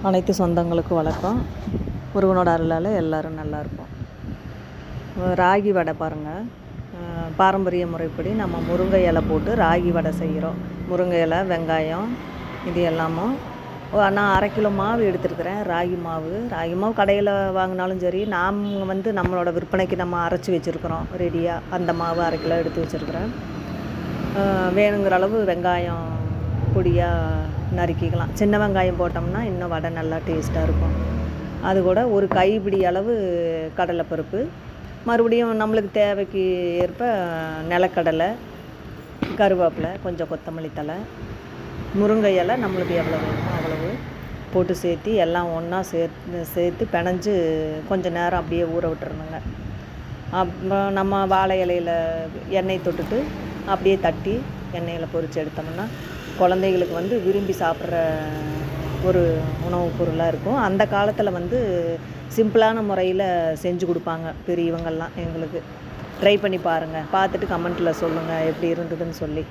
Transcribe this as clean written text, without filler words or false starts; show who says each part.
Speaker 1: அனைத்து சொந்தங்களுக்கும் வணக்கம். முருகனோட அருளால் எல்லோரும் நல்லாயிருப்போம். ராகி வடை பாருங்கள். பாரம்பரிய முறைப்படி நம்ம முருங்கை இலை போட்டு ராகி வடை செய்கிறோம். முருங்கை இலை, வெங்காயம் இது எல்லாமும் நான் 1/2 கிலோ மாவு எடுத்துருக்கிறேன். ராகி மாவு கடையில் வாங்கினாலும் சரி, நம்மளோட விற்பனைக்கு நம்ம அரைச்சி வச்சுருக்குறோம் ரெடியாக. அந்த மாவு 1/2 கிலோ எடுத்து வச்சுருக்குறேன். வேணுங்கிற அளவு வெங்காயம் பொடியாக நறுக்கிக்கலாம். சின்ன வெங்காயம் போட்டோம்னா இன்னும் வடை நல்லா டேஸ்ட்டாக இருக்கும். அது கூட ஒரு கைப்பிடி அளவு கடலைப்பருப்பு, மறுபடியும் நம்மளுக்கு தேவைக்கு ஏற்ப நிலக்கடலை, கருவேப்பிலை, கொஞ்சம் கொத்தமல்லி தழை, முருங்கை இலை நம்மளுக்கு எவ்வளோ வேணுமோ அவ்வளவு போட்டு சேர்த்து எல்லாம் ஒன்றா சேர்த்து பிணைஞ்சு கொஞ்சம் நேரம் அப்படியே ஊற விட்டுறணுங்க. அப்புறம் நம்ம வாழை இலையில் எண்ணெய் தொட்டுட்டு அப்படியே தட்டி எண்ணெயில் பொரித்து எடுத்தோம்னா குழந்தைகளுக்கு விரும்பி சாப்பிட்ற ஒரு உணவுப் பொருளாக இருக்கும். அந்த காலத்தில் சிம்பிளான முறையில் செஞ்சு கொடுப்பாங்க பெரியவங்கள்லாம். எங்களுக்கு ட்ரை பண்ணி பாருங்கள். பார்த்துட்டு கமெண்ட்டில் சொல்லுங்கள் எப்படி இருந்ததுன்னு சொல்லி.